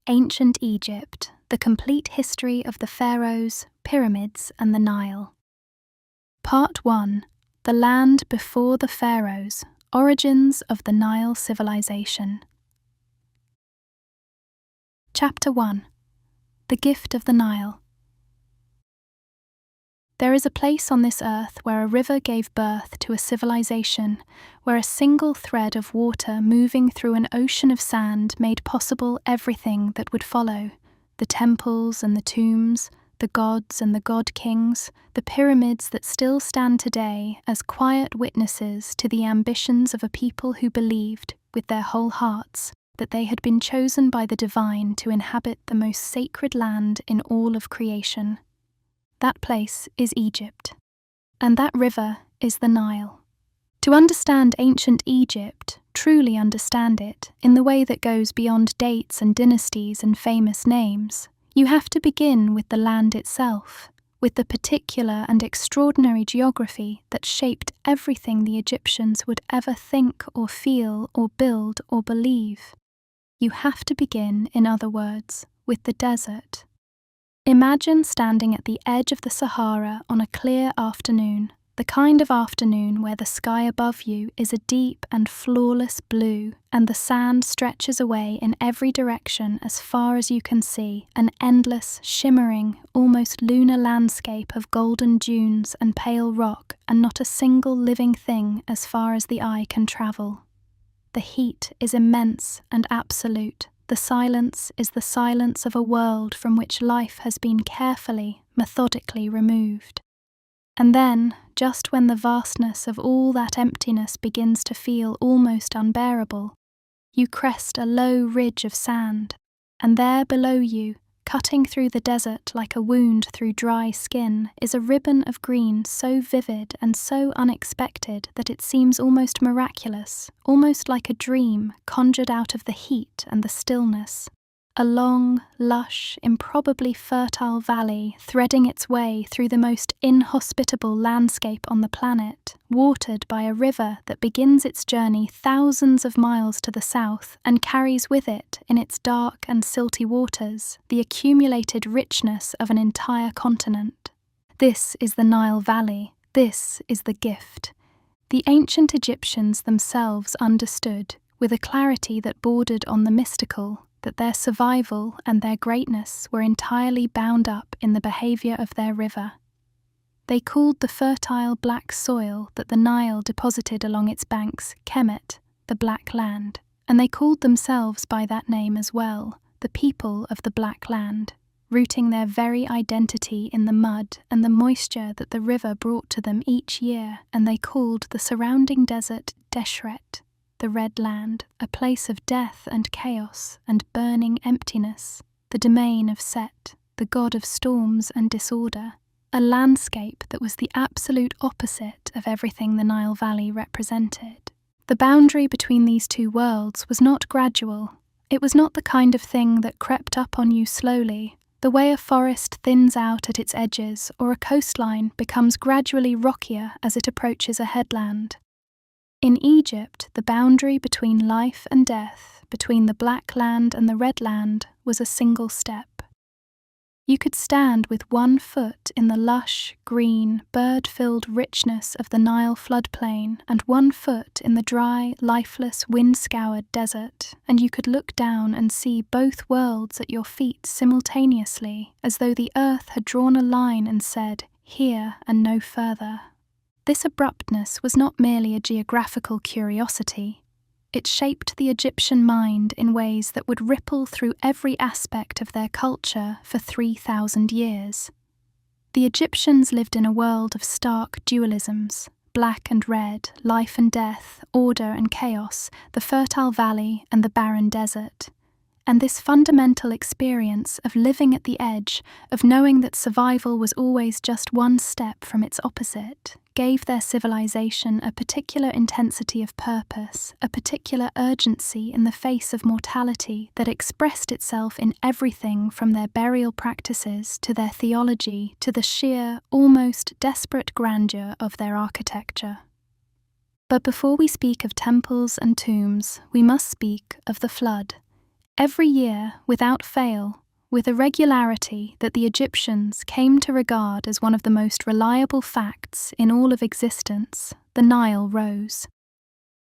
Ancient Egypt, the complete history of the pharaohs, pyramids, and the Nile. Part 1. The land before the pharaohs, origins of the Nile civilization. Chapter 1. The gift of the Nile. There is a place on this earth where a river gave birth to a civilization, where a single thread of water moving through an ocean of sand made possible everything that would follow: the temples and the tombs, the gods and the god-kings, the pyramids that still stand today as quiet witnesses to the ambitions of a people who believed, with their whole hearts, that they had been chosen by the divine to inhabit the most sacred land in all of creation. That place is Egypt, and that river is the Nile. To understand ancient Egypt, truly understand it, in the way that goes beyond dates and dynasties and famous names, you have to begin with the land itself, with the particular and extraordinary geography that shaped everything the Egyptians would ever think or feel or build or believe. You have to begin, in other words, with the desert. Imagine standing at the edge of the Sahara on a clear afternoon, the kind of afternoon where the sky above you is a deep and flawless blue, and the sand stretches away in every direction as far as you can see, an endless, shimmering, almost lunar landscape of golden dunes and pale rock, and not a single living thing as far as the eye can travel. The heat is immense and absolute. The silence is the silence of a world from which life has been carefully, methodically removed. And then, just when the vastness of all that emptiness begins to feel almost unbearable, you crest a low ridge of sand, and there below you, cutting through the desert like a wound through dry skin, is a ribbon of green so vivid and so unexpected that it seems almost miraculous, almost like a dream conjured out of the heat and the stillness. A long, lush, improbably fertile valley threading its way through the most inhospitable landscape on the planet, watered by a river that begins its journey thousands of miles to the south and carries with it, in its dark and silty waters, the accumulated richness of an entire continent. This is the Nile Valley. This is the gift. The ancient Egyptians themselves understood, with a clarity that bordered on the mystical, that their survival and their greatness were entirely bound up in the behaviour of their river. They called the fertile black soil that the Nile deposited along its banks Kemet, the Black Land, and they called themselves by that name as well, the people of the Black Land, rooting their very identity in the mud and the moisture that the river brought to them each year, and they called the surrounding desert Deshret, the Red Land, a place of death and chaos and burning emptiness, the domain of Set, the god of storms and disorder, a landscape that was the absolute opposite of everything the Nile Valley represented. The boundary between these two worlds was not gradual. It was not the kind of thing that crept up on you slowly, the way a forest thins out at its edges or a coastline becomes gradually rockier as it approaches a headland. In Egypt, the boundary between life and death, between the Black Land and the Red Land, was a single step. You could stand with one foot in the lush, green, bird-filled richness of the Nile floodplain and one foot in the dry, lifeless, wind-scoured desert, and you could look down and see both worlds at your feet simultaneously, as though the earth had drawn a line and said, "Here and no further." This abruptness was not merely a geographical curiosity. It shaped the Egyptian mind in ways that would ripple through every aspect of their culture for 3,000 years. The Egyptians lived in a world of stark dualisms: black and red, life and death, order and chaos, the fertile valley and the barren desert. And this fundamental experience of living at the edge, of knowing that survival was always just one step from its opposite, gave their civilization a particular intensity of purpose, a particular urgency in the face of mortality that expressed itself in everything from their burial practices to their theology to the sheer, almost desperate grandeur of their architecture. But before we speak of temples and tombs, we must speak of the flood. Every year, without fail, with a regularity that the Egyptians came to regard as one of the most reliable facts in all of existence, the Nile rose.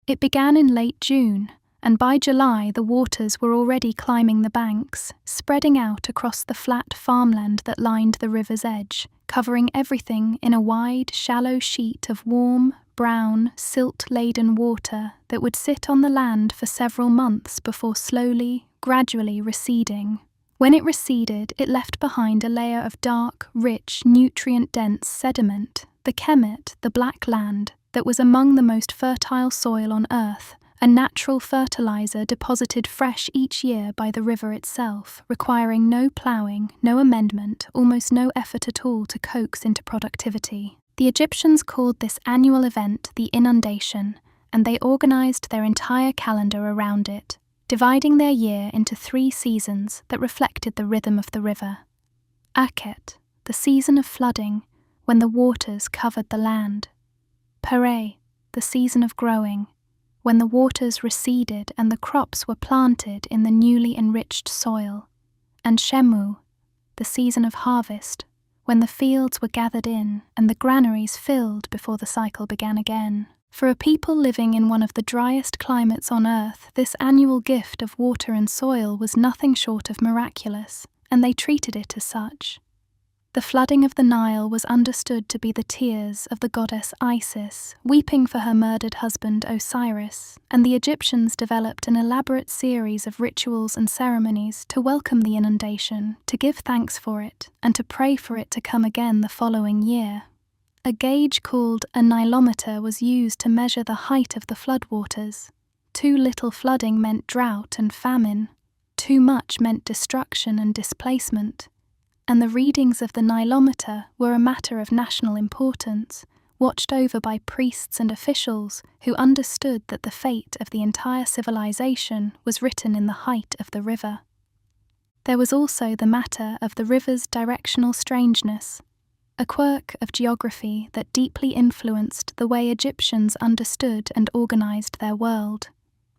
It began in late June, and by July the waters were already climbing the banks, spreading out across the flat farmland that lined the river's edge, covering everything in a wide, shallow sheet of warm, brown, silt-laden water that would sit on the land for several months before slowly, gradually receding. When it receded, it left behind a layer of dark, rich, nutrient-dense sediment, the kemet, the black land, that was among the most fertile soil on Earth, a natural fertilizer deposited fresh each year by the river itself, requiring no ploughing, no amendment, almost no effort at all to coax into productivity. The Egyptians called this annual event the inundation, and they organized their entire calendar around it, dividing their year into 3 seasons that reflected the rhythm of the river. Akhet, the season of flooding, when the waters covered the land. Pere, the season of growing, when the waters receded and the crops were planted in the newly enriched soil. And Shemu, the season of harvest, when the fields were gathered in and the granaries filled before the cycle began again. For a people living in one of the driest climates on Earth, this annual gift of water and soil was nothing short of miraculous, and they treated it as such. The flooding of the Nile was understood to be the tears of the goddess Isis, weeping for her murdered husband Osiris, and the Egyptians developed an elaborate series of rituals and ceremonies to welcome the inundation, to give thanks for it, and to pray for it to come again the following year. A gauge called a nilometer was used to measure the height of the floodwaters. Too little flooding meant drought and famine. Too much meant destruction and displacement. And the readings of the nilometer were a matter of national importance, watched over by priests and officials who understood that the fate of the entire civilization was written in the height of the river. There was also the matter of the river's directional strangeness, a quirk of geography that deeply influenced the way Egyptians understood and organized their world.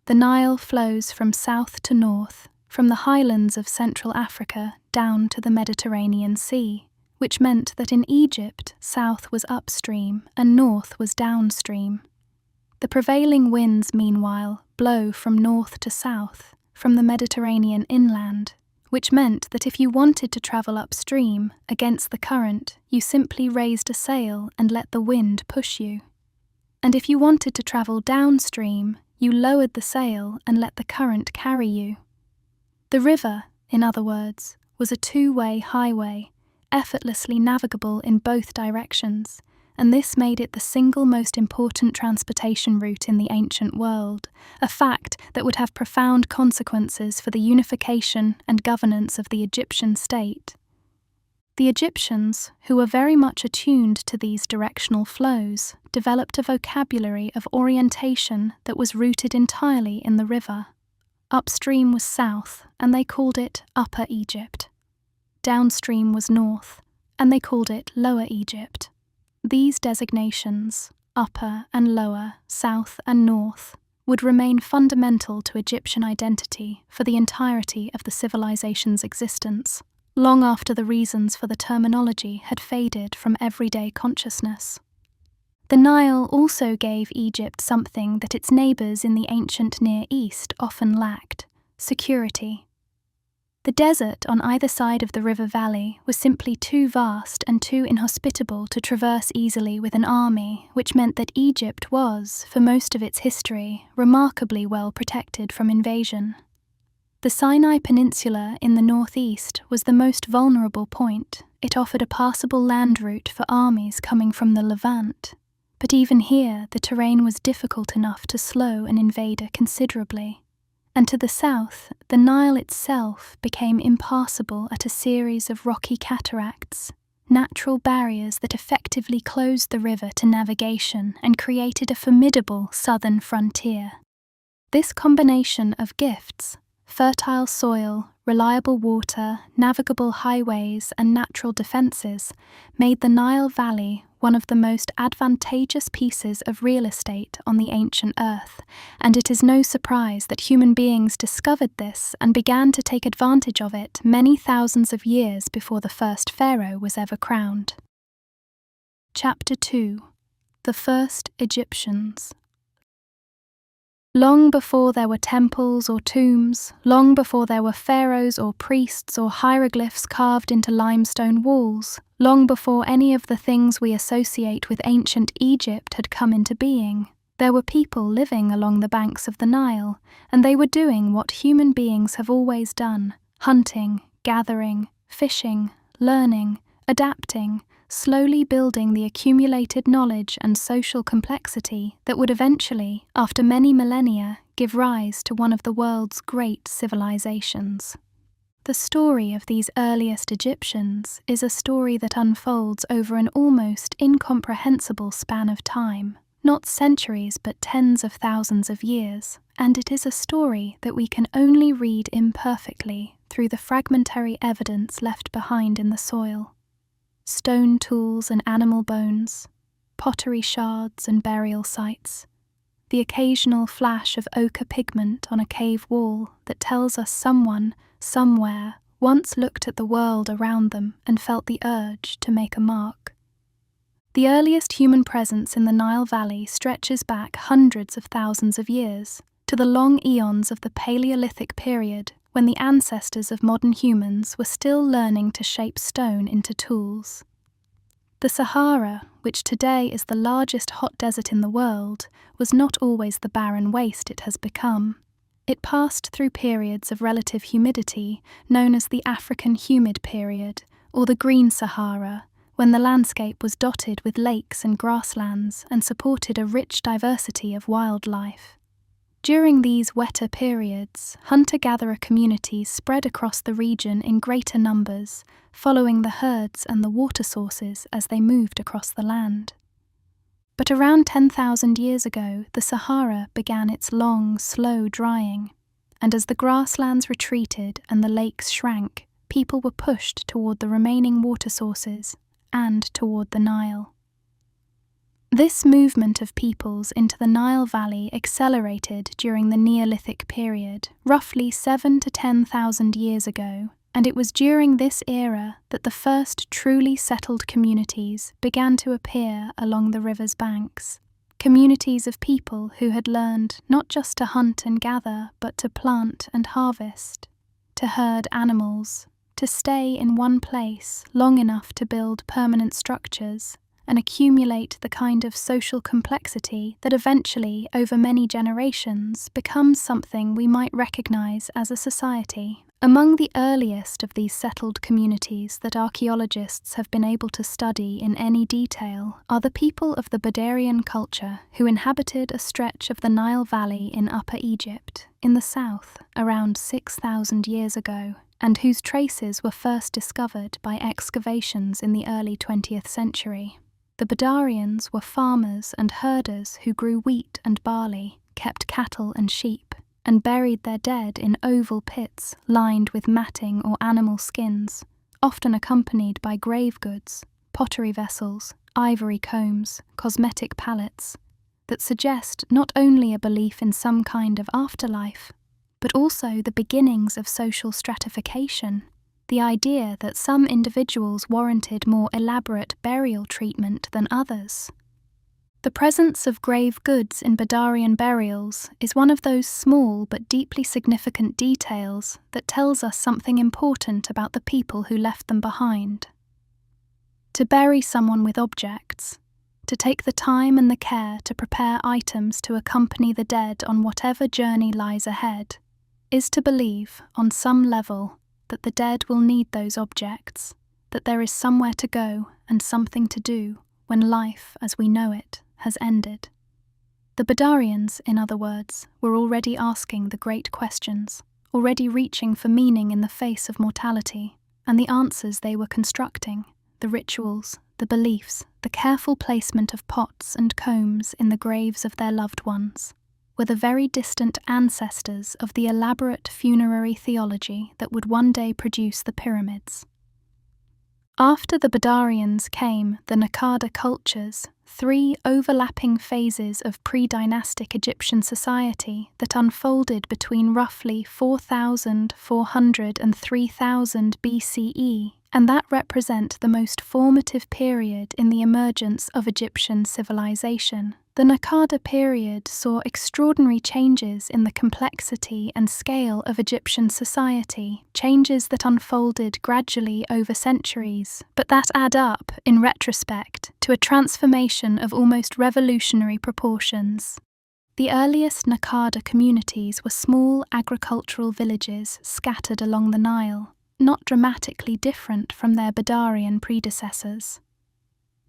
The Nile flows from south to north, from the highlands of Central Africa down to the Mediterranean Sea, which meant that in Egypt, south was upstream and north was downstream. The prevailing winds, meanwhile, blow from north to south, from the Mediterranean inland, which meant that if you wanted to travel upstream, against the current, you simply raised a sail and let the wind push you. And if you wanted to travel downstream, you lowered the sail and let the current carry you. The river, in other words, was a 2-way highway, effortlessly navigable in both directions, and this made it the single most important transportation route in the ancient world, a fact that would have profound consequences for the unification and governance of the Egyptian state. The Egyptians, who were very much attuned to these directional flows, developed a vocabulary of orientation that was rooted entirely in the river. Upstream was south, and they called it Upper Egypt. Downstream was north, and they called it Lower Egypt. These designations, upper and lower, south and north, would remain fundamental to Egyptian identity for the entirety of the civilization's existence, long after the reasons for the terminology had faded from everyday consciousness. The Nile also gave Egypt something that its neighbors in the ancient Near East often lacked: security. The desert on either side of the river valley was simply too vast and too inhospitable to traverse easily with an army, which meant that Egypt was, for most of its history, remarkably well protected from invasion. The Sinai Peninsula in the northeast was the most vulnerable point. It offered a passable land route for armies coming from the Levant. But even here, the terrain was difficult enough to slow an invader considerably. And to the south, the Nile itself became impassable at a series of rocky cataracts, natural barriers that effectively closed the river to navigation and created a formidable southern frontier. This combination of gifts, fertile soil, reliable water, navigable highways, and natural defenses, made the Nile Valley one of the most advantageous pieces of real estate on the ancient earth, and it is no surprise that human beings discovered this and began to take advantage of it many thousands of years before the first pharaoh was ever crowned. Chapter 2: The First Egyptians. Long before there were temples or tombs, long before there were pharaohs or priests or hieroglyphs carved into limestone walls, long before any of the things we associate with ancient Egypt had come into being, there were people living along the banks of the Nile, and they were doing what human beings have always done: hunting, gathering, fishing, learning, adapting, slowly building the accumulated knowledge and social complexity that would eventually, after many millennia, give rise to one of the world's great civilizations. The story of these earliest Egyptians is a story that unfolds over an almost incomprehensible span of time, not centuries but tens of thousands of years, and it is a story that we can only read imperfectly through the fragmentary evidence left behind in the soil. Stone tools and animal bones, pottery shards and burial sites, the occasional flash of ochre pigment on a cave wall that tells us someone, somewhere, once looked at the world around them and felt the urge to make a mark. The earliest human presence in the Nile Valley stretches back hundreds of thousands of years, to the long eons of the Paleolithic period, when the ancestors of modern humans were still learning to shape stone into tools. The Sahara, which today is the largest hot desert in the world, was not always the barren waste it has become. It passed through periods of relative humidity, known as the African Humid Period, or the Green Sahara, when the landscape was dotted with lakes and grasslands and supported a rich diversity of wildlife. During these wetter periods, hunter-gatherer communities spread across the region in greater numbers, following the herds and the water sources as they moved across the land. But around 10,000 years ago, the Sahara began its long, slow drying, and as the grasslands retreated and the lakes shrank, people were pushed toward the remaining water sources and toward the Nile. This movement of peoples into the Nile Valley accelerated during the Neolithic period, roughly 7,000 to 10,000 years ago, and it was during this era that the first truly settled communities began to appear along the river's banks. Communities of people who had learned not just to hunt and gather, but to plant and harvest, to herd animals, to stay in one place long enough to build permanent structures, and accumulate the kind of social complexity that eventually, over many generations, becomes something we might recognize as a society. Among the earliest of these settled communities that archaeologists have been able to study in any detail are the people of the Badarian culture who inhabited a stretch of the Nile Valley in Upper Egypt, in the south, around 6,000 years ago, and whose traces were first discovered by excavations in the early 20th century. The Badarians were farmers and herders who grew wheat and barley, kept cattle and sheep, and buried their dead in oval pits lined with matting or animal skins, often accompanied by grave goods, pottery vessels, ivory combs, cosmetic palettes, that suggest not only a belief in some kind of afterlife, but also the beginnings of social stratification. The idea that some individuals warranted more elaborate burial treatment than others. The presence of grave goods in Badarian burials is one of those small but deeply significant details that tells us something important about the people who left them behind. To bury someone with objects, to take the time and the care to prepare items to accompany the dead on whatever journey lies ahead, is to believe, on some level, that the dead will need those objects, that there is somewhere to go and something to do when life as we know it has ended. The Badarians, in other words, were already asking the great questions, already reaching for meaning in the face of mortality, and the answers they were constructing, the rituals, the beliefs, the careful placement of pots and combs in the graves of their loved ones, were the very distant ancestors of the elaborate funerary theology that would one day produce the pyramids. After the Badarians came the Naqada cultures, three overlapping phases of pre-dynastic Egyptian society that unfolded between roughly 4,400 and 3000 BCE, and that represent the most formative period in the emergence of Egyptian civilization. The Naqada period saw extraordinary changes in the complexity and scale of Egyptian society, changes that unfolded gradually over centuries, but that add up, in retrospect, to a transformation of almost revolutionary proportions. The earliest Naqada communities were small agricultural villages scattered along the Nile, not dramatically different from their Badarian predecessors.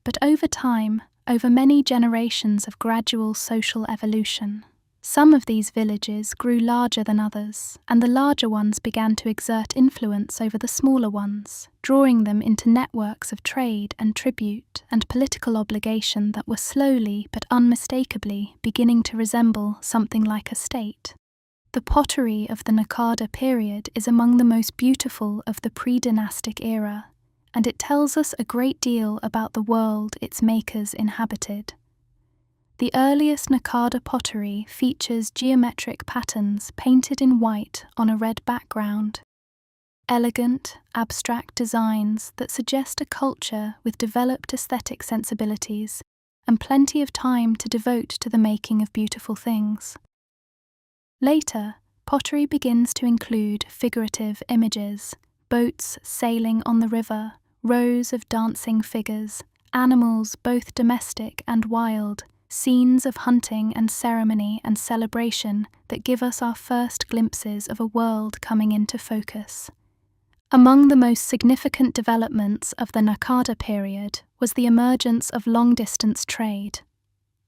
But over time, over many generations of gradual social evolution, some of these villages grew larger than others, and the larger ones began to exert influence over the smaller ones, drawing them into networks of trade and tribute and political obligation that were slowly but unmistakably beginning to resemble something like a state. The pottery of the Naqada period is among the most beautiful of the pre-dynastic era, and it tells us a great deal about the world its makers inhabited. The earliest Naqada pottery features geometric patterns painted in white on a red background. Elegant, abstract designs that suggest a culture with developed aesthetic sensibilities and plenty of time to devote to the making of beautiful things. Later, pottery begins to include figurative images, boats sailing on the river, rows of dancing figures, animals both domestic and wild, scenes of hunting and ceremony and celebration that give us our first glimpses of a world coming into focus. Among the most significant developments of the Naqada period was the emergence of long-distance trade.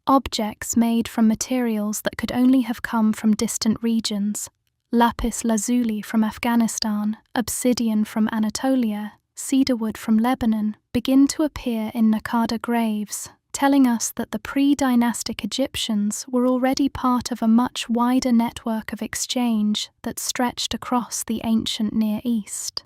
Objects made from materials that could only have come from distant regions, lapis lazuli from Afghanistan, obsidian from Anatolia, cedarwood from Lebanon, begin to appear in Naqada graves, telling us that the pre-dynastic Egyptians were already part of a much wider network of exchange that stretched across the ancient Near East.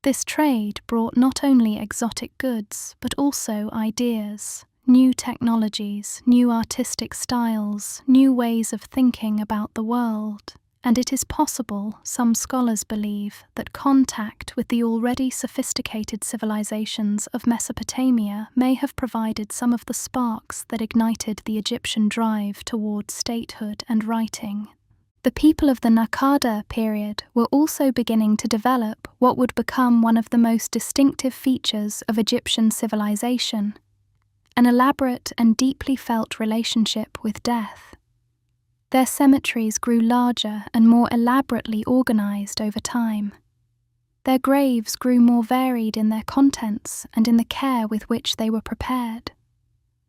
This trade brought not only exotic goods, but also ideas, new technologies, new artistic styles, new ways of thinking about the world. And it is possible, some scholars believe, that contact with the already sophisticated civilizations of Mesopotamia may have provided some of the sparks that ignited the Egyptian drive toward statehood and writing. The people of the Naqada period were also beginning to develop what would become one of the most distinctive features of Egyptian civilization: an elaborate and deeply felt relationship with death. Their cemeteries grew larger and more elaborately organized over time. Their graves grew more varied in their contents and in the care with which they were prepared.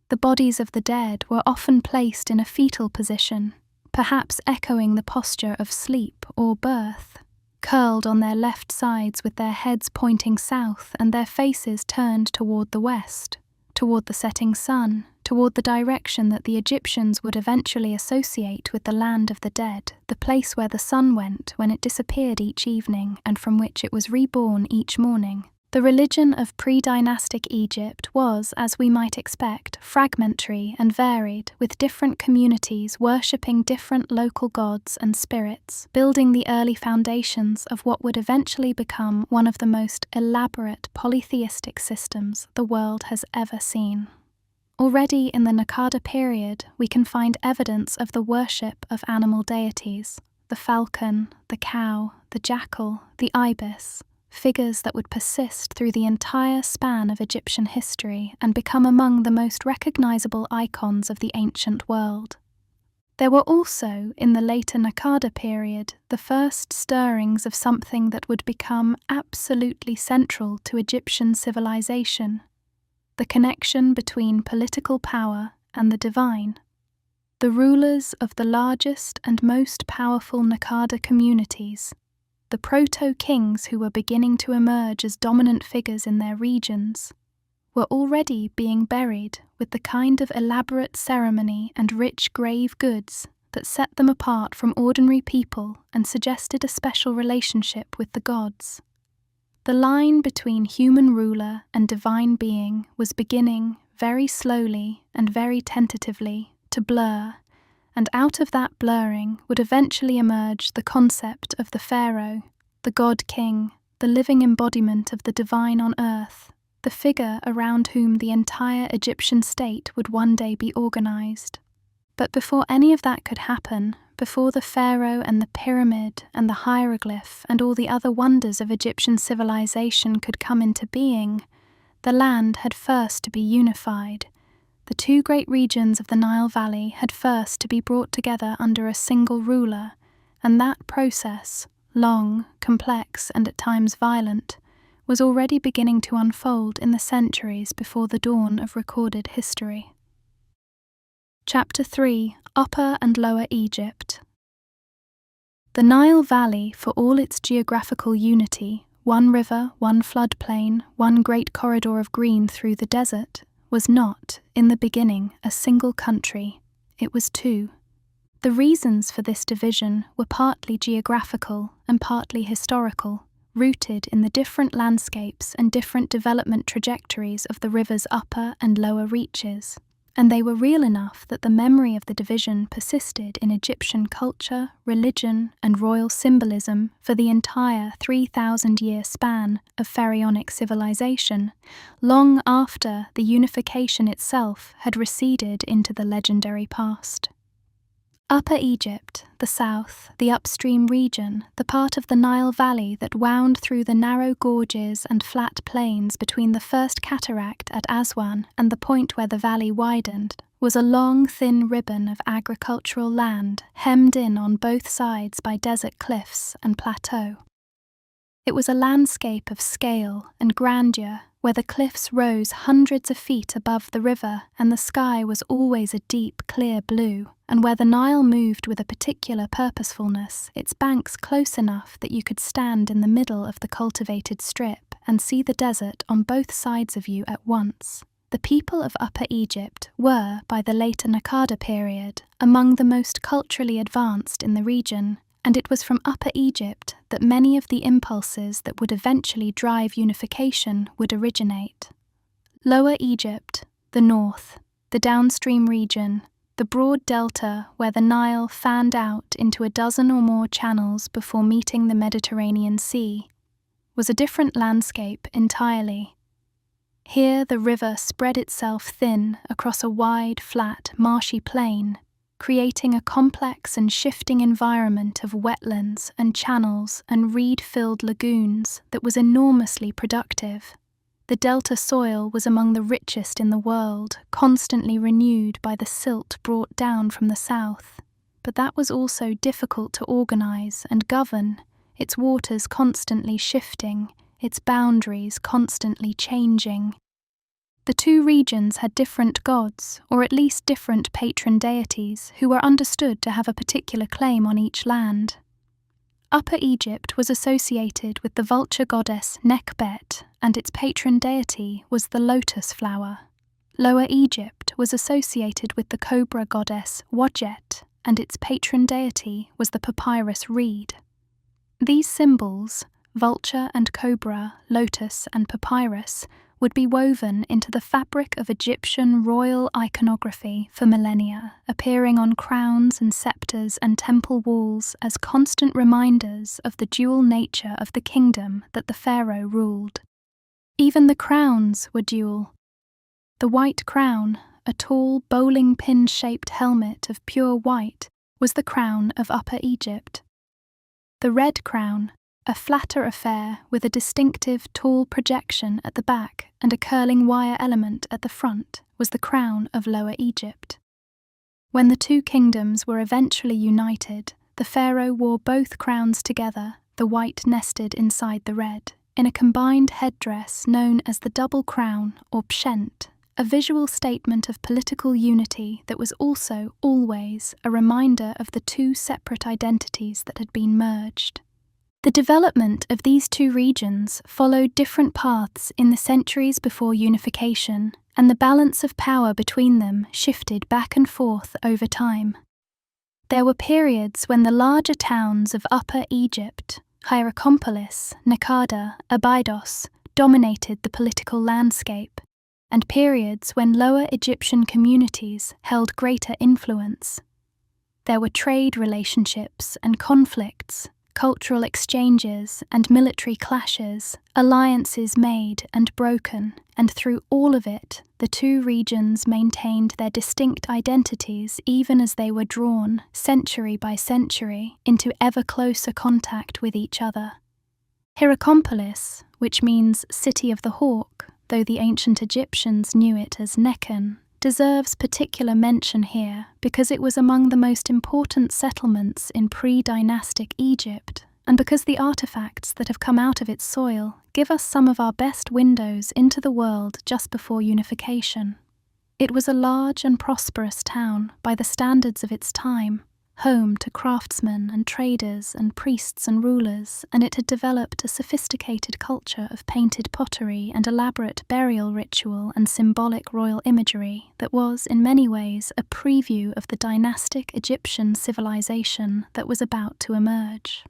The bodies of the dead were often placed in a fetal position, perhaps echoing the posture of sleep or birth, curled on their left sides with their heads pointing south and their faces turned toward the west, toward the setting sun, toward the direction that the Egyptians would eventually associate with the land of the dead, the place where the sun went when it disappeared each evening and from which it was reborn each morning. The religion of pre-dynastic Egypt was, as we might expect, fragmentary and varied, with different communities worshipping different local gods and spirits, building the early foundations of what would eventually become one of the most elaborate polytheistic systems the world has ever seen. Already in the Naqada period, we can find evidence of the worship of animal deities: the falcon, the cow, the jackal, the ibis, figures that would persist through the entire span of Egyptian history and become among the most recognizable icons of the ancient world. There were also, in the later Naqada period, the first stirrings of something that would become absolutely central to Egyptian civilization: the connection between political power and the divine. The rulers of the largest and most powerful Naqada communities, the proto-kings who were beginning to emerge as dominant figures in their regions, were already being buried with the kind of elaborate ceremony and rich grave goods that set them apart from ordinary people and suggested a special relationship with the gods. The line between human ruler and divine being was beginning, very slowly and very tentatively, to blur, and out of that blurring would eventually emerge the concept of the pharaoh, the god-king, the living embodiment of the divine on earth, the figure around whom the entire Egyptian state would one day be organized. But before any of that could happen, before the pharaoh and the pyramid and the hieroglyph and all the other wonders of Egyptian civilization could come into being, the land had first to be unified. The two great regions of the Nile Valley had first to be brought together under a single ruler, and that process, long, complex, and at times violent, was already beginning to unfold in the centuries before the dawn of recorded history. Chapter 3: Upper and Lower Egypt. The Nile Valley, for all its geographical unity, one river, one floodplain, one great corridor of green through the desert, was not, in the beginning, a single country. It was two. The reasons for this division were partly geographical and partly historical, rooted in the different landscapes and different development trajectories of the river's upper and lower reaches, and they were real enough that the memory of the division persisted in Egyptian culture, religion, and royal symbolism for the entire 3,000-year span of pharaonic civilization, long after the unification itself had receded into the legendary past. Upper Egypt, the south, the upstream region, the part of the Nile Valley that wound through the narrow gorges and flat plains between the first cataract at Aswan and the point where the valley widened, was a long, thin ribbon of agricultural land hemmed in on both sides by desert cliffs and plateau. It was a landscape of scale and grandeur where the cliffs rose hundreds of feet above the river and the sky was always a deep, clear blue, and where the Nile moved with a particular purposefulness, its banks close enough that you could stand in the middle of the cultivated strip and see the desert on both sides of you at once. The people of Upper Egypt were, by the later Naqada period, among the most culturally advanced in the region, and it was from Upper Egypt that many of the impulses that would eventually drive unification would originate. Lower Egypt, the north, the downstream region, the broad delta where the Nile fanned out into a dozen or more channels before meeting the Mediterranean Sea, was a different landscape entirely. Here the river spread itself thin across a wide, flat, marshy plain, creating a complex and shifting environment of wetlands and channels and reed-filled lagoons that was enormously productive. The delta soil was among the richest in the world, constantly renewed by the silt brought down from the south, but that was also difficult to organize and govern, its waters constantly shifting, its boundaries constantly changing. The two regions had different gods, or at least different patron deities, who were understood to have a particular claim on each land. Upper Egypt was associated with the vulture goddess Nekhbet, and its patron deity was the lotus flower. Lower Egypt was associated with the cobra goddess Wadjet, and its patron deity was the papyrus reed. These symbols, vulture and cobra, lotus and papyrus, would be woven into the fabric of Egyptian royal iconography for millennia, appearing on crowns and scepters and temple walls as constant reminders of the dual nature of the kingdom that the pharaoh ruled. Even the crowns were dual. The white crown, a tall bowling pin-shaped helmet of pure white, was the crown of Upper Egypt. The red crown, a flatter affair with a distinctive tall projection at the back and a curling wire element at the front, was the crown of Lower Egypt. When the two kingdoms were eventually united, the pharaoh wore both crowns together, the white nested inside the red, in a combined headdress known as the double crown or pshent, a visual statement of political unity that was also always a reminder of the two separate identities that had been merged. The development of these two regions followed different paths in the centuries before unification, and the balance of power between them shifted back and forth over time. There were periods when the larger towns of Upper Egypt, Hierakonpolis, Naqada, Abydos dominated the political landscape, and periods when lower Egyptian communities held greater influence. There were trade relationships and conflicts, cultural exchanges and military clashes, alliances made and broken, and through all of it, the two regions maintained their distinct identities even as they were drawn, century by century, into ever closer contact with each other. Hierakonpolis, which means City of the Hawk, though the ancient Egyptians knew it as Nekhen, deserves particular mention here because it was among the most important settlements in pre-dynastic Egypt, and because the artifacts that have come out of its soil give us some of our best windows into the world just before unification. It was a large and prosperous town by the standards of its time, home to craftsmen and traders and priests and rulers, and it had developed a sophisticated culture of painted pottery and elaborate burial ritual and symbolic royal imagery that was, in many ways, a preview of the dynastic Egyptian civilization that was about to emerge.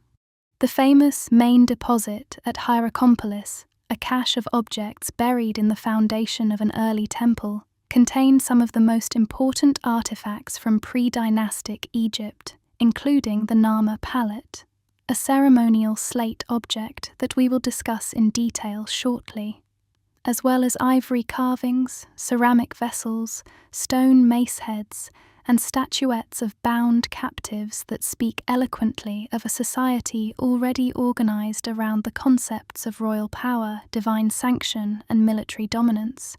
The famous main deposit at Hierakonpolis, a cache of objects buried in the foundation of an early temple, contained some of the most important artifacts from pre-dynastic Egypt, including the Narmer palette, a ceremonial slate object that we will discuss in detail shortly, as well as ivory carvings, ceramic vessels, stone mace heads, and statuettes of bound captives that speak eloquently of a society already organized around the concepts of royal power, divine sanction, and military dominance.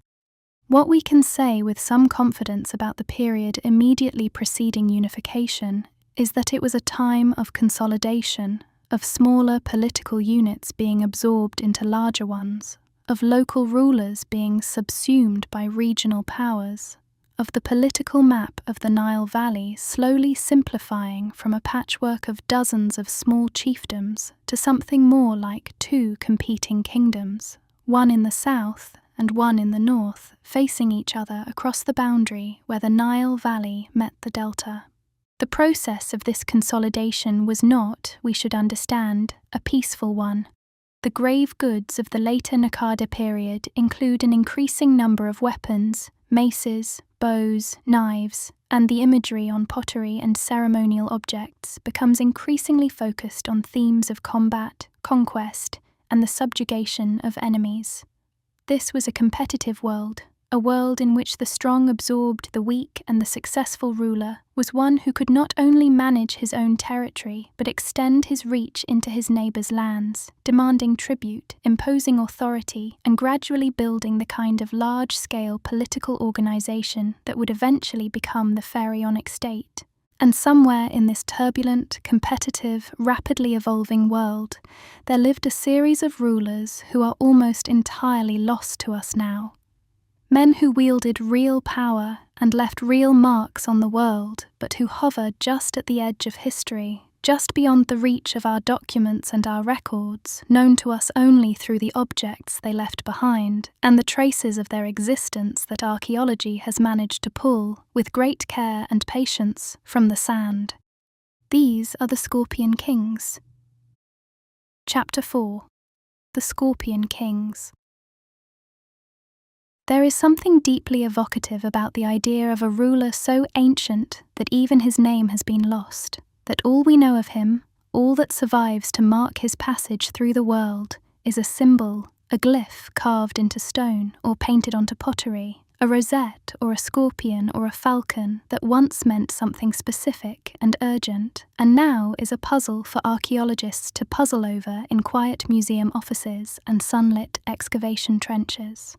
What we can say with some confidence about the period immediately preceding unification is that it was a time of consolidation, of smaller political units being absorbed into larger ones, of local rulers being subsumed by regional powers, of the political map of the Nile Valley slowly simplifying from a patchwork of dozens of small chiefdoms to something more like two competing kingdoms, one in the south and one in the north, facing each other across the boundary where the Nile Valley met the delta. The process of this consolidation was not, we should understand, a peaceful one. The grave goods of the later Naqada period include an increasing number of weapons, maces, bows, knives, and the imagery on pottery and ceremonial objects becomes increasingly focused on themes of combat, conquest, and the subjugation of enemies. This was a competitive world, a world in which the strong absorbed the weak and the successful ruler was one who could not only manage his own territory but extend his reach into his neighbors' lands, demanding tribute, imposing authority, and gradually building the kind of large-scale political organization that would eventually become the pharaonic state. And somewhere in this turbulent, competitive, rapidly evolving world, there lived a series of rulers who are almost entirely lost to us now. Men who wielded real power and left real marks on the world, but who hover just at the edge of history, just beyond the reach of our documents and our records, known to us only through the objects they left behind, and the traces of their existence that archaeology has managed to pull, with great care and patience, from the sand. These are the Scorpion Kings. Chapter 4. The Scorpion Kings. There is something deeply evocative about the idea of a ruler so ancient that even his name has been lost, that all we know of him, all that survives to mark his passage through the world, is a symbol, a glyph carved into stone or painted onto pottery, a rosette or a scorpion or a falcon that once meant something specific and urgent, and now is a puzzle for archaeologists to puzzle over in quiet museum offices and sunlit excavation trenches.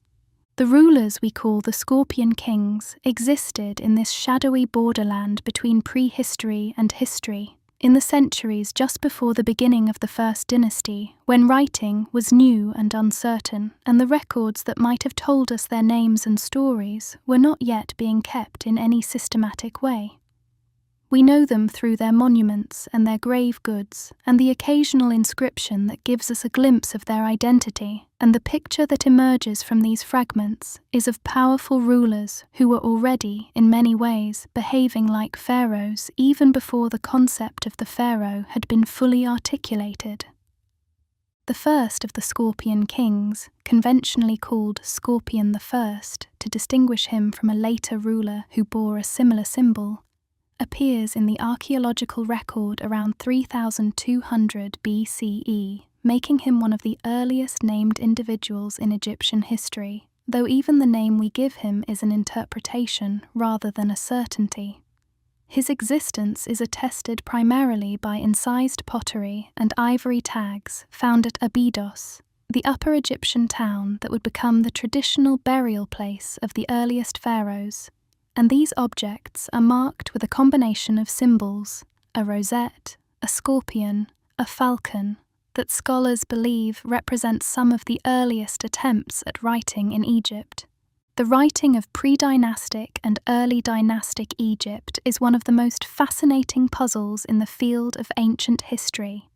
The rulers we call the Scorpion Kings existed in this shadowy borderland between prehistory and history, in the centuries just before the beginning of the First Dynasty, when writing was new and uncertain, and the records that might have told us their names and stories were not yet being kept in any systematic way. We know them through their monuments and their grave goods, and the occasional inscription that gives us a glimpse of their identity, and the picture that emerges from these fragments is of powerful rulers who were already, in many ways, behaving like pharaohs even before the concept of the pharaoh had been fully articulated. The first of the Scorpion kings, conventionally called Scorpion I to distinguish him from a later ruler who bore a similar symbol, appears in the archaeological record around 3200 BCE, making him one of the earliest named individuals in Egyptian history, though even the name we give him is an interpretation rather than a certainty. His existence is attested primarily by incised pottery and ivory tags found at Abydos, the Upper Egyptian town that would become the traditional burial place of the earliest pharaohs, and these objects are marked with a combination of symbols, a rosette, a scorpion, a falcon, that scholars believe represent some of the earliest attempts at writing in Egypt. The writing of pre-dynastic and early dynastic Egypt is one of the most fascinating puzzles in the field of ancient history.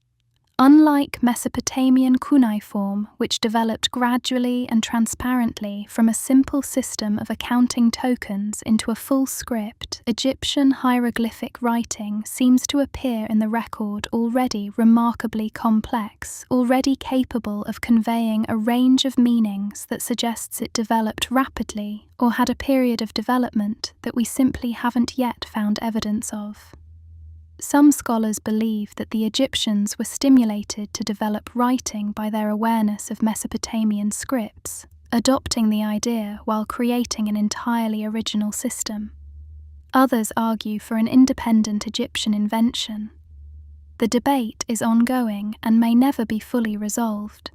Unlike Mesopotamian cuneiform, which developed gradually and transparently from a simple system of accounting tokens into a full script, Egyptian hieroglyphic writing seems to appear in the record already remarkably complex, already capable of conveying a range of meanings that suggests it developed rapidly or had a period of development that we simply haven't yet found evidence of. Some scholars believe that the Egyptians were stimulated to develop writing by their awareness of Mesopotamian scripts, adopting the idea while creating an entirely original system. Others argue for an independent Egyptian invention. The debate is ongoing and may never be fully resolved.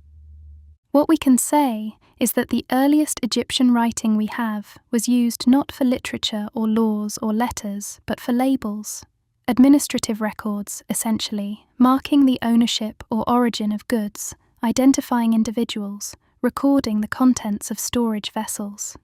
What we can say is that the earliest Egyptian writing we have was used not for literature or laws or letters, but for labels. Administrative records, essentially, marking the ownership or origin of goods, identifying individuals, recording the contents of storage vessels.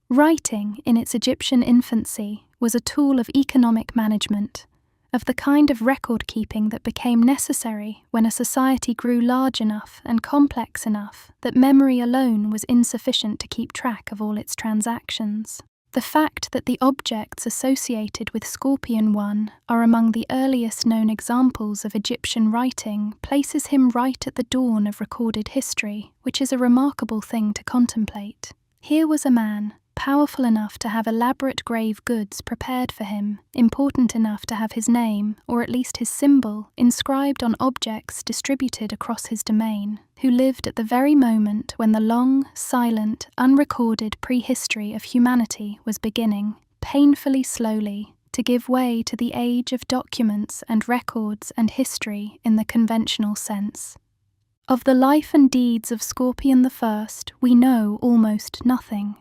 Writing, in its Egyptian infancy, was a tool of economic management, of the kind of record-keeping that became necessary when a society grew large enough and complex enough that memory alone was insufficient to keep track of all its transactions. The fact that the objects associated with Scorpion I are among the earliest known examples of Egyptian writing places him right at the dawn of recorded history, which is a remarkable thing to contemplate. Here was a man, powerful enough to have elaborate grave goods prepared for him, important enough to have his name, or at least his symbol, inscribed on objects distributed across his domain, who lived at the very moment when the long, silent, unrecorded prehistory of humanity was beginning, painfully slowly, to give way to the age of documents and records and history in the conventional sense. Of the life and deeds of Scorpion I, we know almost nothing.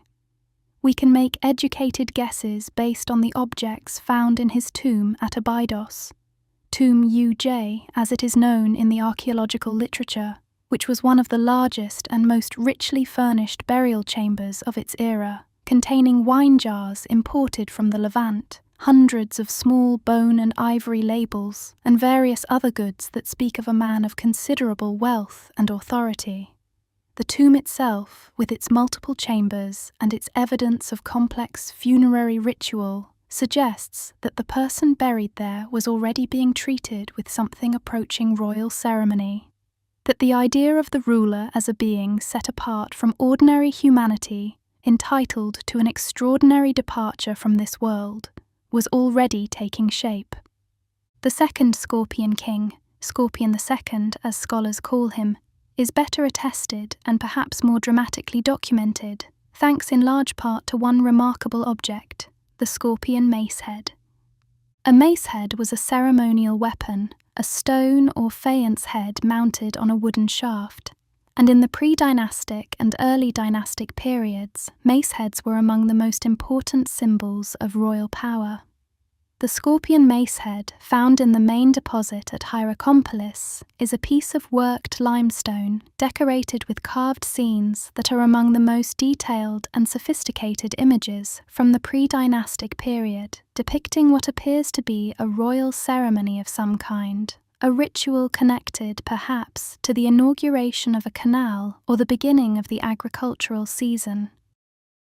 We can make educated guesses based on the objects found in his tomb at Abydos, Tomb UJ as it is known in the archaeological literature, which was one of the largest and most richly furnished burial chambers of its era, containing wine jars imported from the Levant, hundreds of small bone and ivory labels, and various other goods that speak of a man of considerable wealth and authority. The tomb itself, with its multiple chambers and its evidence of complex funerary ritual, suggests that the person buried there was already being treated with something approaching royal ceremony, that the idea of the ruler as a being set apart from ordinary humanity, entitled to an extraordinary departure from this world, was already taking shape. The second Scorpion king, Scorpion II as scholars call him, is better attested and perhaps more dramatically documented, thanks in large part to one remarkable object, the scorpion macehead. A macehead was a ceremonial weapon, a stone or faience head mounted on a wooden shaft, and in the pre-dynastic and early dynastic periods, maceheads were among the most important symbols of royal power. The scorpion macehead, found in the main deposit at Hierakonpolis, is a piece of worked limestone decorated with carved scenes that are among the most detailed and sophisticated images from the pre-dynastic period, depicting what appears to be a royal ceremony of some kind, a ritual connected, perhaps, to the inauguration of a canal or the beginning of the agricultural season.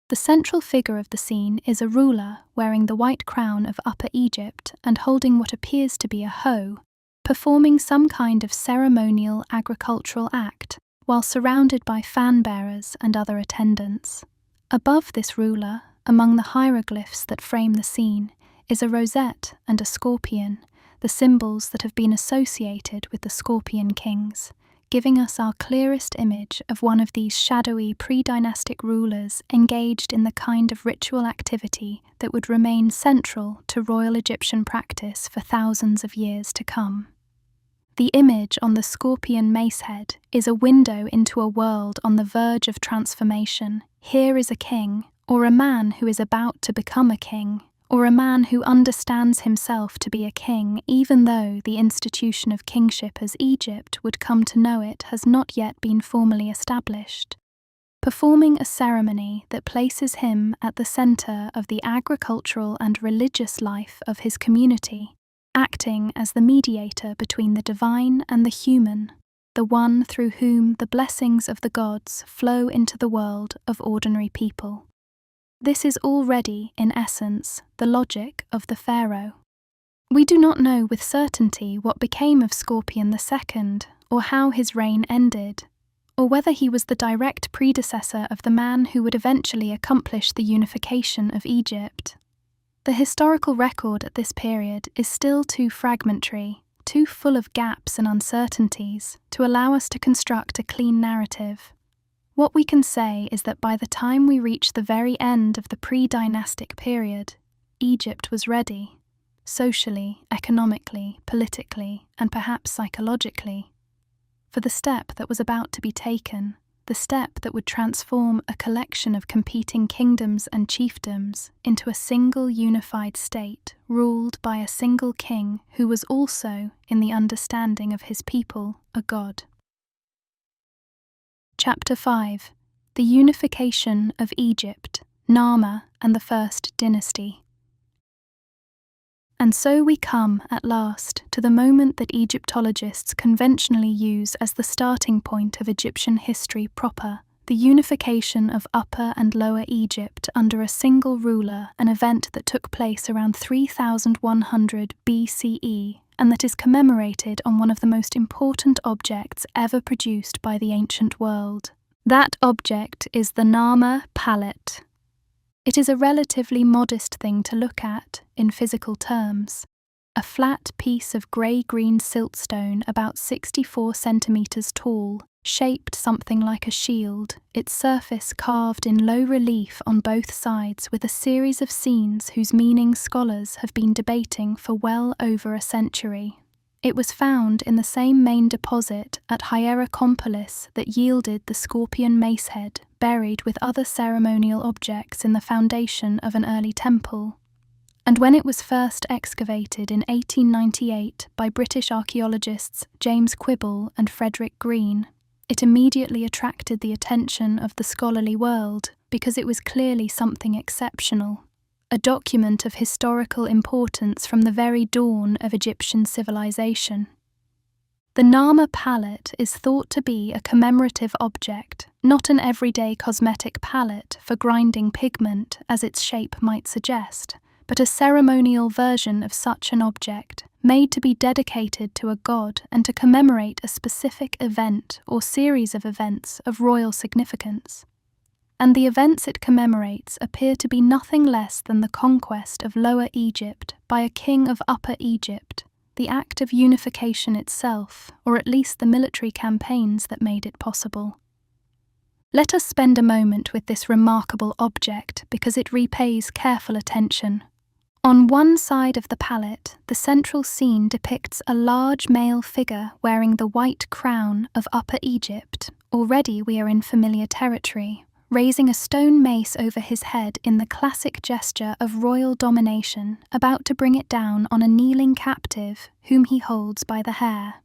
The central figure of the scene is a ruler wearing the white crown of Upper Egypt and holding what appears to be a hoe, performing some kind of ceremonial agricultural act while surrounded by fan-bearers and other attendants. Above this ruler, among the hieroglyphs that frame the scene, is a rosette and a scorpion, the symbols that have been associated with the Scorpion Kings, giving us our clearest image of one of these shadowy pre-dynastic rulers engaged in the kind of ritual activity that would remain central to royal Egyptian practice for thousands of years to come. The image on the scorpion mace head is a window into a world on the verge of transformation. Here is a king, or a man who is about to become a king, or a man who understands himself to be a king, even though the institution of kingship as Egypt would come to know it has not yet been formally established, performing a ceremony that places him at the center of the agricultural and religious life of his community, acting as the mediator between the divine and the human, the one through whom the blessings of the gods flow into the world of ordinary people. This is already, in essence, the logic of the pharaoh. We do not know with certainty what became of Scorpion II, or how his reign ended, or whether he was the direct predecessor of the man who would eventually accomplish the unification of Egypt. The historical record at this period is still too fragmentary, too full of gaps and uncertainties, to allow us to construct a clean narrative. What we can say is that by the time we reach the very end of the pre-dynastic period, Egypt was ready, socially, economically, politically, and perhaps psychologically, for the step that was about to be taken, the step that would transform a collection of competing kingdoms and chiefdoms into a single unified state ruled by a single king who was also, in the understanding of his people, a god. Chapter 5. The Unification of Egypt, Narmer and the First Dynasty. And so we come, at last, to the moment that Egyptologists conventionally use as the starting point of Egyptian history proper, the unification of Upper and Lower Egypt under a single ruler, an event that took place around 3100 BCE, and that is commemorated on one of the most important objects ever produced by the ancient world. That object is the Narmer palette. It is a relatively modest thing to look at, in physical terms. A flat piece of grey-green siltstone about 64 centimetres tall, shaped something like a shield, its surface carved in low relief on both sides with a series of scenes whose meaning scholars have been debating for well over a century. It was found in the same main deposit at Hierakonpolis that yielded the scorpion macehead, buried with other ceremonial objects in the foundation of an early temple. And when it was first excavated in 1898 by British archaeologists James Quibble and Frederick Green, it immediately attracted the attention of the scholarly world because it was clearly something exceptional, a document of historical importance from the very dawn of Egyptian civilization. The Narmer palette is thought to be a commemorative object, not an everyday cosmetic palette for grinding pigment as its shape might suggest, but a ceremonial version of such an object, made to be dedicated to a god and to commemorate a specific event or series of events of royal significance. And the events it commemorates appear to be nothing less than the conquest of Lower Egypt by a king of Upper Egypt, the act of unification itself, or at least the military campaigns that made it possible. Let us spend a moment with this remarkable object because it repays careful attention. On one side of the palette, the central scene depicts a large male figure wearing the white crown of Upper Egypt. Already we are in familiar territory, raising a stone mace over his head in the classic gesture of royal domination, about to bring it down on a kneeling captive whom he holds by the hair.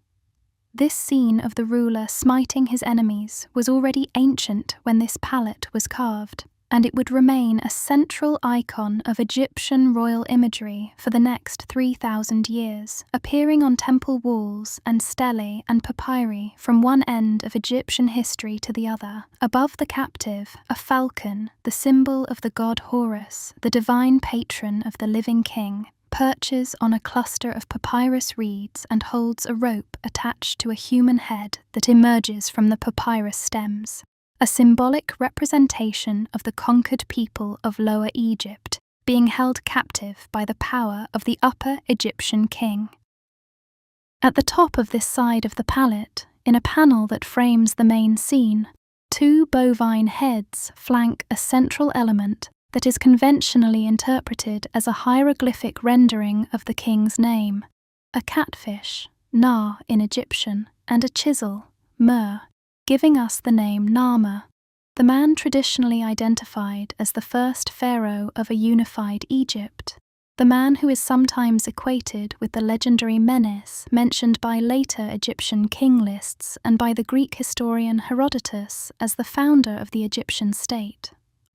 This scene of the ruler smiting his enemies was already ancient when this palette was carved, and it would remain a central icon of Egyptian royal imagery for the next 3,000 years, appearing on temple walls and stelae and papyri from one end of Egyptian history to the other. Above the captive, a falcon, the symbol of the god Horus, the divine patron of the living king, perches on a cluster of papyrus reeds and holds a rope attached to a human head that emerges from the papyrus stems, a symbolic representation of the conquered people of Lower Egypt being held captive by the power of the Upper Egyptian king. At the top of this side of the palette, in a panel that frames the main scene, two bovine heads flank a central element that is conventionally interpreted as a hieroglyphic rendering of the king's name, a catfish, Na in Egyptian, and a chisel, Mer, giving us the name Narmer, the man traditionally identified as the first pharaoh of a unified Egypt, the man who is sometimes equated with the legendary Menes mentioned by later Egyptian king lists and by the Greek historian Herodotus as the founder of the Egyptian state.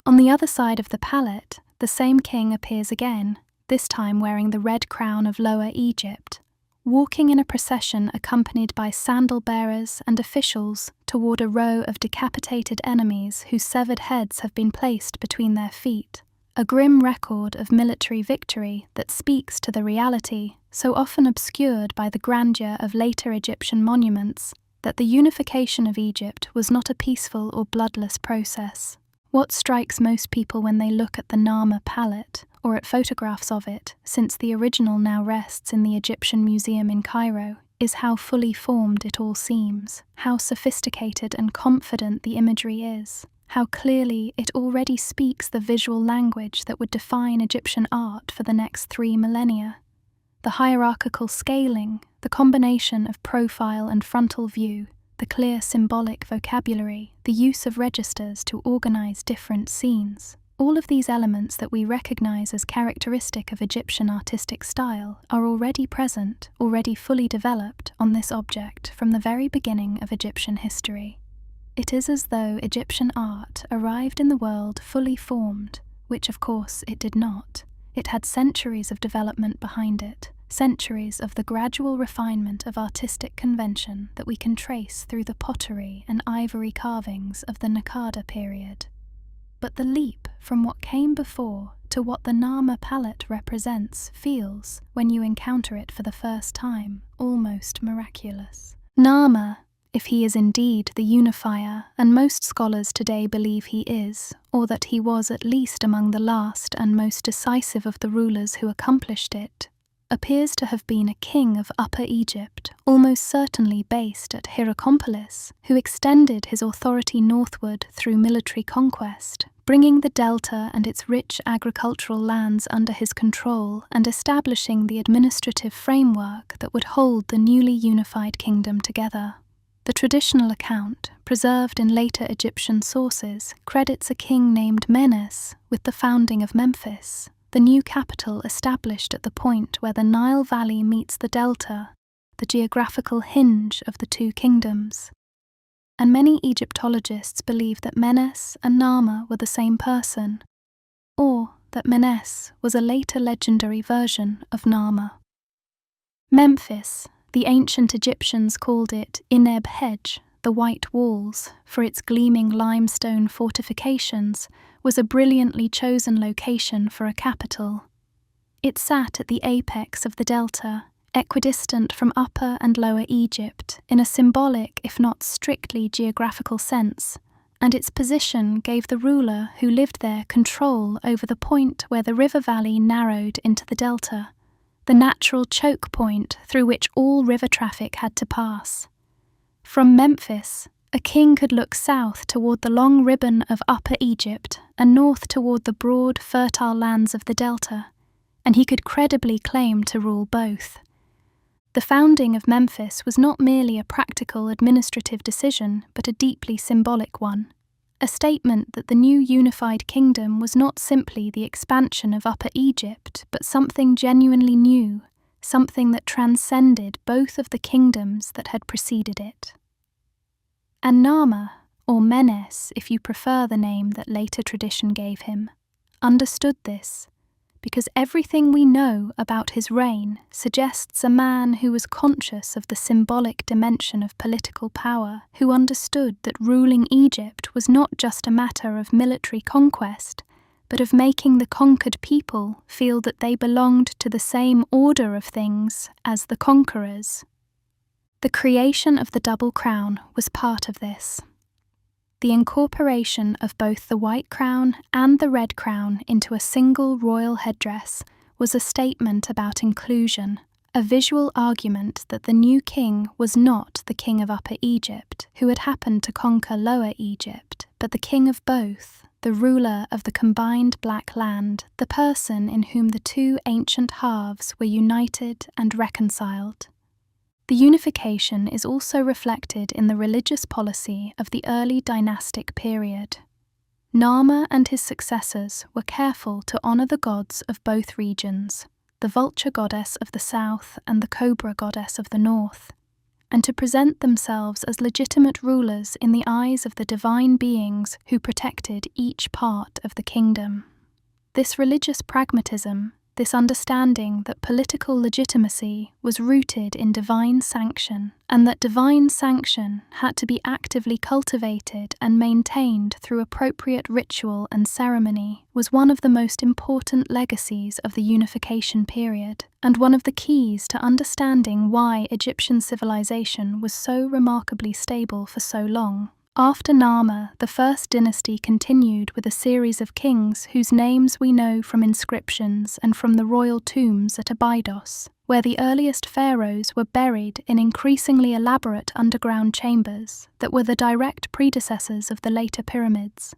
On the other side of the palette, the same king appears again, this time wearing the red crown of Lower Egypt, walking in a procession accompanied by sandal bearers and officials toward a row of decapitated enemies whose severed heads have been placed between their feet, a grim record of military victory that speaks to the reality, so often obscured by the grandeur of later Egyptian monuments, that the unification of Egypt was not a peaceful or bloodless process. What strikes most people when they look at the Narmer palette, or at photographs of it, since the original now rests in the Egyptian Museum in Cairo, is how fully formed it all seems, how sophisticated and confident the imagery is, how clearly it already speaks the visual language that would define Egyptian art for the next 3 millennia. The hierarchical scaling, the combination of profile and frontal view, the clear symbolic vocabulary, the use of registers to organize different scenes. All of these elements that we recognize as characteristic of Egyptian artistic style are already present, already fully developed on this object from the very beginning of Egyptian history. It is as though Egyptian art arrived in the world fully formed, which of course it did not. It had centuries of development behind it, centuries of the gradual refinement of artistic convention that we can trace through the pottery and ivory carvings of the Naqada period. But the leap from what came before to what the Narmer palette represents feels, when you encounter it for the first time, almost miraculous. Narmer, if he is indeed the unifier, and most scholars today believe he is, or that he was at least among the last and most decisive of the rulers who accomplished it, appears to have been a king of Upper Egypt, almost certainly based at Hierakonpolis, who extended his authority northward through military conquest, bringing the delta and its rich agricultural lands under his control and establishing the administrative framework that would hold the newly unified kingdom together. The traditional account, preserved in later Egyptian sources, credits a king named Menes with the founding of Memphis, the new capital established at the point where the Nile Valley meets the delta, the geographical hinge of the two kingdoms. And many Egyptologists believe that Menes and Narmer were the same person, or that Menes was a later legendary version of Narmer. Memphis, the ancient Egyptians called it Ineb Hedge, the White Walls, for its gleaming limestone fortifications, was a brilliantly chosen location for a capital. It sat at the apex of the delta, equidistant from Upper and Lower Egypt, in a symbolic if not strictly geographical sense, and its position gave the ruler who lived there control over the point where the river valley narrowed into the delta, the natural choke point through which all river traffic had to pass. From Memphis, a king could look south toward the long ribbon of Upper Egypt and north toward the broad, fertile lands of the delta, and he could credibly claim to rule both. The founding of Memphis was not merely a practical administrative decision, but a deeply symbolic one, a statement that the new unified kingdom was not simply the expansion of Upper Egypt, but something genuinely new, something that transcended both of the kingdoms that had preceded it. And Narmer, or Menes if you prefer the name that later tradition gave him, understood this, because everything we know about his reign suggests a man who was conscious of the symbolic dimension of political power, who understood that ruling Egypt was not just a matter of military conquest, but of making the conquered people feel that they belonged to the same order of things as the conquerors. The creation of the double crown was part of this. The incorporation of both the white crown and the red crown into a single royal headdress was a statement about inclusion, a visual argument that the new king was not the king of Upper Egypt, who had happened to conquer Lower Egypt, but the king of both, the ruler of the combined Black Land, the person in whom the two ancient halves were united and reconciled. The unification is also reflected in the religious policy of the early dynastic period. Narmer and his successors were careful to honor the gods of both regions, the vulture goddess of the south and the cobra goddess of the north, and to present themselves as legitimate rulers in the eyes of the divine beings who protected each part of the kingdom. This religious pragmatism, this understanding that political legitimacy was rooted in divine sanction, and that divine sanction had to be actively cultivated and maintained through appropriate ritual and ceremony, was one of the most important legacies of the unification period, and one of the keys to understanding why Egyptian civilization was so remarkably stable for so long. After Narmer, the first dynasty continued with a series of kings whose names we know from inscriptions and from the royal tombs at Abydos, where the earliest pharaohs were buried in increasingly elaborate underground chambers that were the direct predecessors of the later pyramids.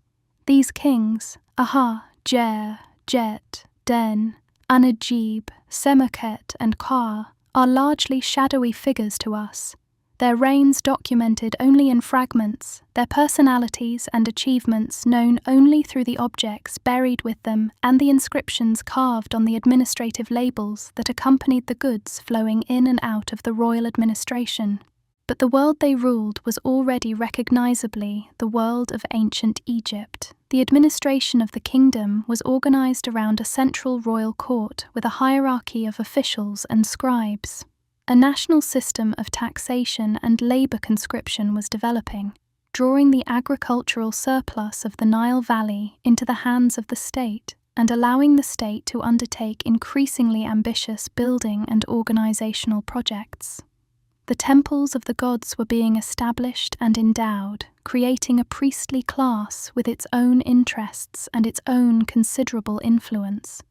These kings, Aha, Jer, Jet, Den, Anajib, Semoket, and Ka, are largely shadowy figures to us, their reigns documented only in fragments, their personalities and achievements known only through the objects buried with them and the inscriptions carved on the administrative labels that accompanied the goods flowing in and out of the royal administration. But the world they ruled was already recognizably the world of ancient Egypt. The administration of the kingdom was organized around a central royal court with a hierarchy of officials and scribes. A national system of taxation and labor conscription was developing, drawing the agricultural surplus of the Nile Valley into the hands of the state and allowing the state to undertake increasingly ambitious building and organizational projects. The temples of the gods were being established and endowed, creating a priestly class with its own interests and its own considerable influence.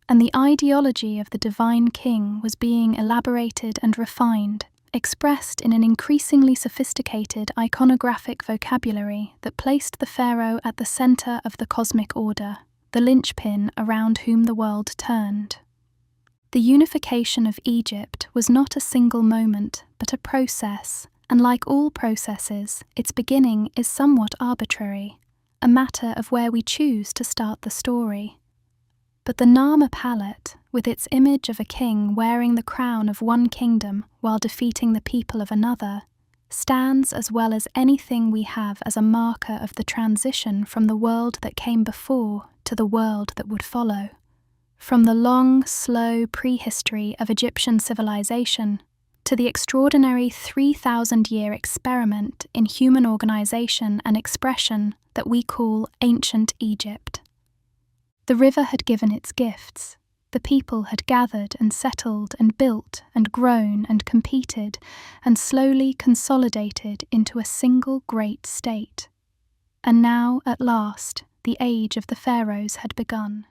And the ideology of the divine king was being elaborated and refined, expressed in an increasingly sophisticated iconographic vocabulary that placed the pharaoh at the center of the cosmic order, the linchpin around whom the world turned. The unification of Egypt was not a single moment, but a process, and like all processes, its beginning is somewhat arbitrary, a matter of where we choose to start the story. But the Narmer palette, with its image of a king wearing the crown of one kingdom while defeating the people of another, stands as well as anything we have as a marker of the transition from the world that came before to the world that would follow. From the long, slow prehistory of Egyptian civilization to the extraordinary 3,000-year experiment in human organization and expression that we call ancient Egypt. The river had given its gifts. The people had gathered and settled and built and grown and competed and slowly consolidated into a single great state. And now, at last, the age of the pharaohs had begun.